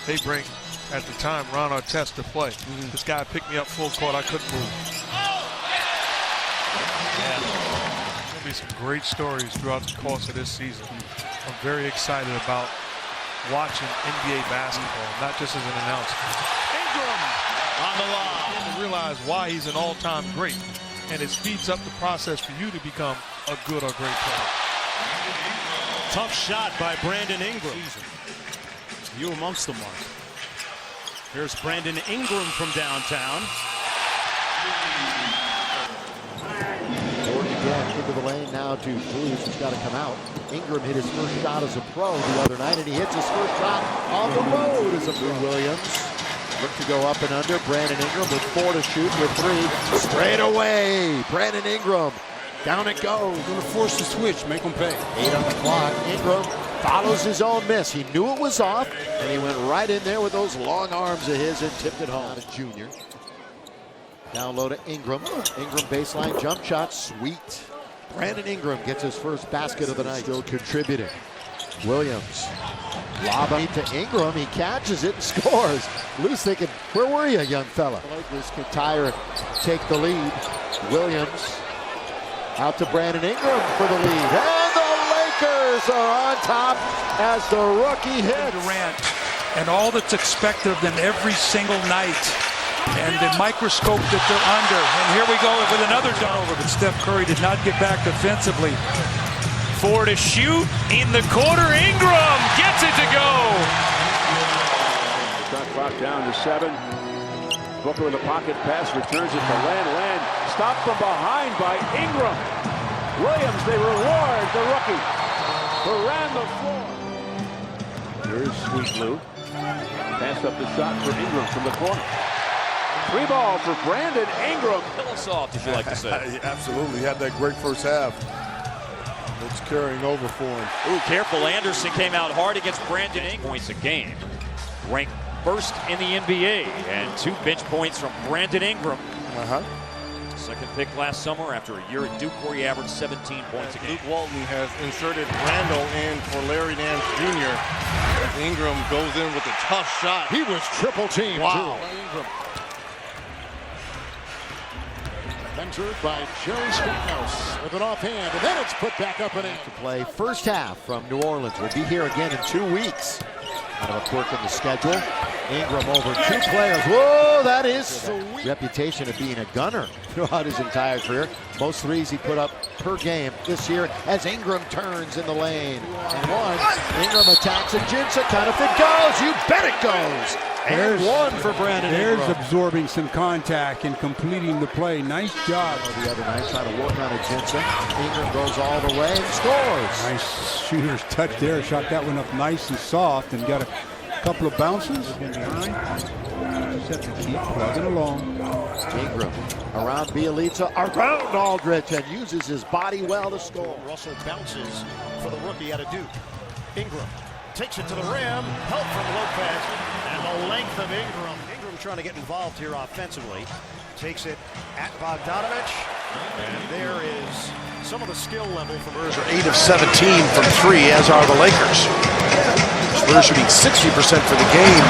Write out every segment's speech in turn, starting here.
they bring, at the time, Ron Artest to play. This guy picked me up full court. I couldn't move. Yeah. There's going to be some great stories throughout the course of this season. I'm very excited about watching NBA basketball, not just as an announcer. Ingram on the line. To realize why he's an all-time great, and it speeds up the process for you to become a good or great player. Tough shot by Brandon Ingram. You amongst the mark. Here's Brandon Ingram from downtown. Jordan again into the lane now to Blues. He's got to come out. Ingram hit his first shot as a pro the other night, and he hits his first shot on the road as a Blue. Williams look to go up and under. Brandon Ingram with 4 to shoot with 3. Straight away. Brandon Ingram. Down it goes. Going to force the switch, make him pay. 8 on the clock. Ingram follows his own miss. He knew it was off, and he went right in there with those long arms of his and tipped it home. Not a junior. Down low to Ingram. Ingram baseline jump shot. Sweet. Brandon Ingram gets his first basket of the night. Still contributing. Williams. Lob to Ingram. He catches it and scores. Blues thinking, where were you, young fella? The Lakers can tire and take the lead. Williams out to Brandon Ingram for the lead. And the Lakers are on top as the rookie hits. Durant and all that's expected of them every single night. And the microscope that they're under. And here we go with another turnover. But Steph Curry did not get back defensively. 4 to shoot in the corner. Ingram gets it to go. Shot clock down to 7. Booker with a pocket pass, returns it to Len. Len stopped from behind by Ingram. Williams, they reward the rookie who ran the floor. Here's Sweet Lou. Pass up the shot for Ingram from the corner. 3 ball for Brandon Ingram. Soft, if you like to say. Absolutely. He had that great first half. It's carrying over for him. Ooh, careful. Anderson came out hard against Brandon Ingram. Points a game. Ranked first in the NBA. And 2 bench points from Brandon Ingram. Second pick last summer after a year at Duke where he averaged 17 points a game. Luke Walton has inserted Randall in for Larry Nance Jr. As Ingram goes in with a tough shot. He was triple teamed. Wow. Ingram. Mentored by Jerry Sweethouse with an offhand, and then it's put back up and in. To play first half from New Orleans. We'll be here again in 2 weeks. Kind of a quirk in the schedule. Ingram over 2 players. Whoa, that is sweet. Reputation of being a gunner throughout his entire career. Most threes he put up per game this year as Ingram turns in the lane. And 1. Ingram attacks and Jinsa kind of it goes. You bet it goes. And 1 for Brandon Ingram. There's absorbing some contact and completing the play. Nice job. The other night trying to work on a Jinsa. Ingram goes all the way and scores. Nice shooter's touch there. Shot that one up nice and soft and got a couple of bounces. Just have to keep plugging along. Ingram around Bielitsa, around Aldrich, and uses his body well to score. Russell bounces for the rookie out of Duke. Ingram takes it to the rim. Help from Lopez. And the length of Ingram. Ingram trying to get involved here offensively. Takes it at Bogdanovich. And there is some of the skill level from Spurs are 8 of 17 from 3, as are the Lakers. Spurs shooting 60% for the game.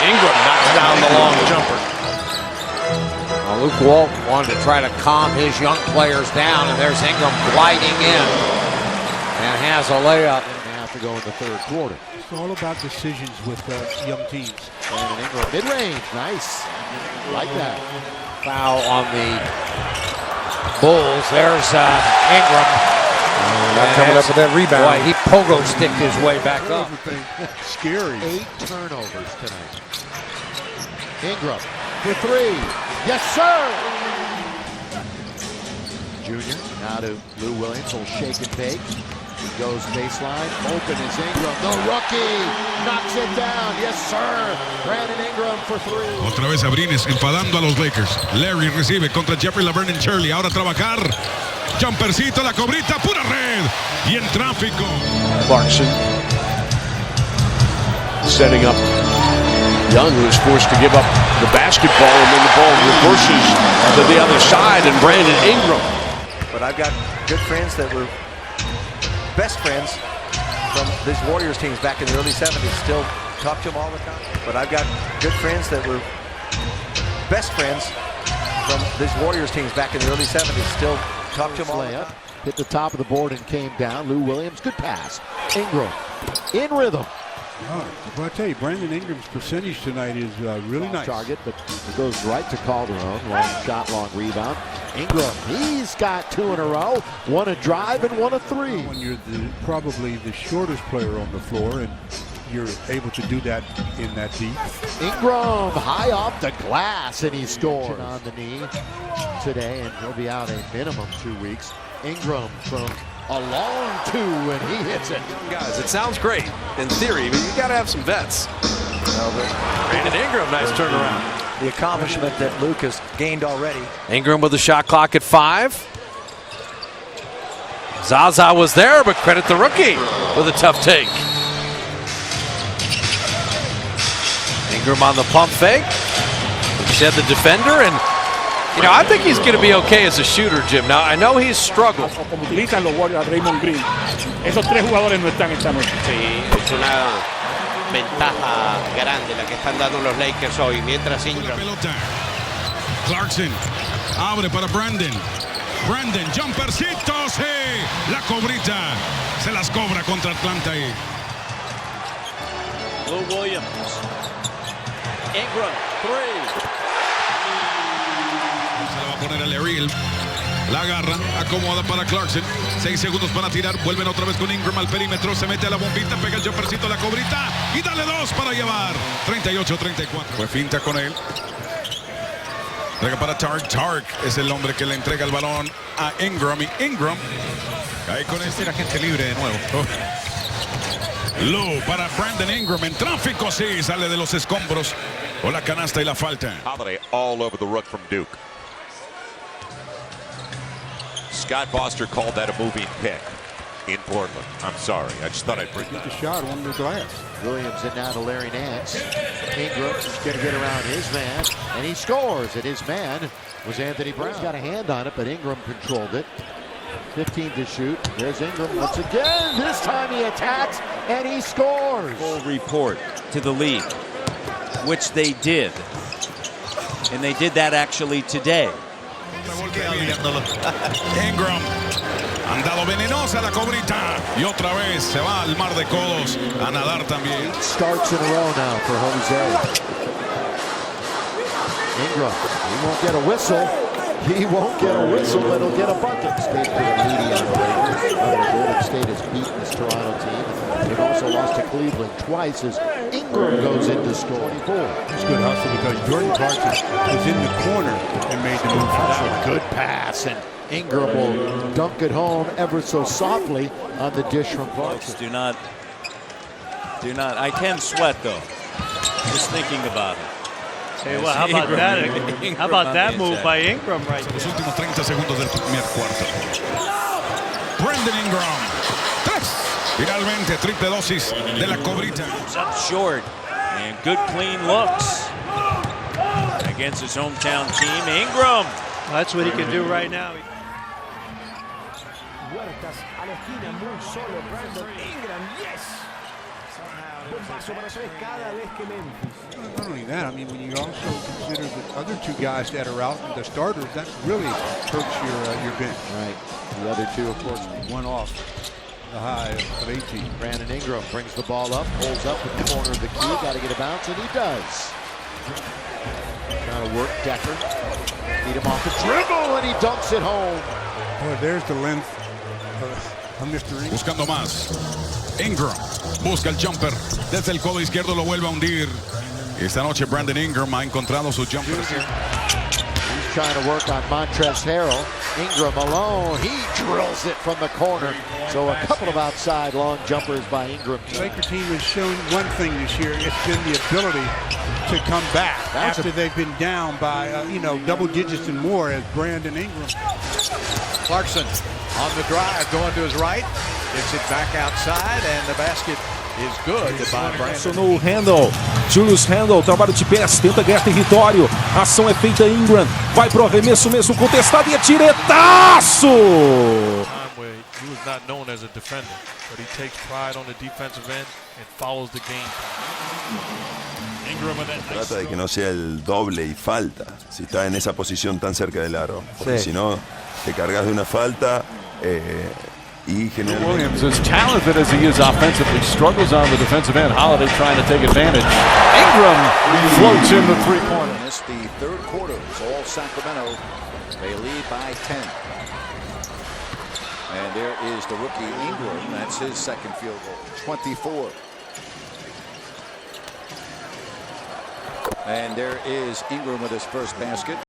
Ingram knocks down the long jumper. Luke Walton wanted to try to calm his young players down, and there's Ingram gliding in and has a layup. To go in the third quarter. It's all about decisions with young teams. Brandon Ingram, mid-range, nice. Like that. Foul on the Bulls. There's Ingram. Not coming up with that rebound. Boy, he pogo sticked his way back up. Scary. 8 turnovers tonight. Ingram for 3. Yes, sir. Junior now to Lou Williams. Will shake and bake. He goes baseline, open is Ingram, the rookie, knocks it down, yes sir, Brandon Ingram for 3. Otra vez Abrines enfadando a los Lakers. Larry recibe contra Jeffrey Laverne and Shirley, ahora a trabajar, jumpercito, la cobrita, pura red, y en tráfico. Clarkson setting up Young, who's forced to give up the basketball, and then the ball reverses to the other side, and Brandon Ingram. But I've got good friends that were best friends from these Warriors teams back in the early 70s, still talk to him all the time. But I've got good friends that were best friends from these Warriors teams back in the early 70s. Still talk to him all the time. Hit the top of the board and came down. Lou Williams, good pass. Ingram in rhythm. Oh, well, I tell you, Brandon Ingram's percentage tonight is really nice. Target, but it goes right to Calderon. Long shot, long rebound. Ingram, he's got 2 in a row. 1 a drive and 1 a 3. When you're probably the shortest player on the floor, and you're able to do that in that deep. Ingram high off the glass, and he scores on the knee today, and he'll be out a minimum 2 weeks. Ingram from a long 2, and he hits it. Guys, it sounds great in theory, but you got to have some vets. Brandon Ingram, nice turnaround. The accomplishment that Luke has gained already. Ingram with the shot clock at 5. Zaza was there, but credit the rookie with a tough take. Ingram on the pump fake. Shed the defender, and you know, I think he's going to be okay as a shooter, Jim. Now, I know he's struggled. Como utilizan los Warriors a Raymond Green. Esos 3 jugadores no están esta noche. Sí, es una ventaja grande la que están dando los Lakers hoy, mientras Ingram. Clarkson abre para Brandon. Brandon, jumpercito, sí. La cobrita. Se las cobra contra Atlanta ahí. Lou Williams. Ingram, 3. Se la va a poner a Larry. La agarra, acomoda para Clarkson. 6 segundos para tirar. Vuelven otra vez con Ingram al perímetro. Se mete a la bombita, pega el jumpercito, la cobrita. Y dale 2 para llevar. 38-34. Fue finta con él. Entrega para Tark. Tark es el hombre que le entrega el balón a Ingram. Y Ingram cae con este agente libre de nuevo. Lou para Brandon Ingram en tráfico. Sí, sale de los escombros. O la canasta y la falta. Holiday all over the rook from Duke. Scott Foster called that a moving pick in Portland. I'm sorry. I just thought I'd bring the shot on the glass. Williams in now to Larry Nance. Ingram is going to get around his man, and he scores. And his man was Anthony Brown. He's got a hand on it, but Ingram controlled it. 15 to shoot. There's Ingram once again. This time he attacks, and he scores. Full report to the league, which they did. And they did that actually today. Ingram, andado venenosa la cobrita y otra vez se va al mar de codos a nadar también. Starts in a row now for Jose. Ingram, he won't get a whistle. He won't get a whistle, but he'll get a bucket. State for the media on the Lakers. Golden State has beaten this Toronto team. They've also lost to Cleveland twice as Ingram goes into score. 24. It's good hustle because Jordan Clarkson was in the corner and made the move. That's a good pass, and Ingram will dunk it home ever so softly on the dish from Clarkson. Do not. I can sweat though. Just thinking about it. Hey, well, how about that? How about that move by Ingram right there? Los últimos 30 segundos del primer cuarto. Brandon Ingram. 3. Finalmente, triple dosis de la cobrita. Up short and good clean looks against his hometown team. Ingram. That's what he can do right now. Huertas a la esquina, muy solo Brandon Ingram. Yes. Buen paso para 3 cada vez que Memphis. Not only that, I mean, when you also consider the other 2 guys that are out, the starters, that really hurts your bench. Right. The other 2, of course, one off the high of 18. Brandon Ingram brings the ball up, holds up with the corner of the key. Got to get a bounce, and he does. Trying to work Decker. Beat him off the dribble, and he dunks it home. Boy, there's the length of Mr. Ingram. Buscando más. Ingram busca el jumper. Desde el codo izquierdo lo vuelve a hundir. Esta noche Brandon Ingram ha encontrado su jumper. He's trying to work on Montrezl Harrell. Ingram alone. He drills it from the corner. So a couple of outside long jumpers by Ingram. The Laker team has shown one thing this year. It's been the ability to come back after they've been down by, double digits and more as Brandon Ingram. Clarkson on the drive, going to his right. Gets it back outside, and the basket is good by Brandon. Acionou o Randle. Julius Randle, trabalho de pés, tenta ganhar território. A ação é feita Ingram. Vai pro arremesso mesmo contestado e é diretaço! He was not known as a defender, but he takes pride on the defensive end and follows the game plan. Trata de que no sea el doble y falta si está en esa posición tan cerca del aro. Porque si no, te cargas de una falta y generalmente... Williams, as talented as he is offensively, struggles on the defensive end. Holiday trying to take advantage. Ingram floats in the three-pointer. It's the third quarter. It's all Sacramento. They lead by 10. And there is the rookie Ingram. That's his second field goal. 24. And there is Ingram with his first basket.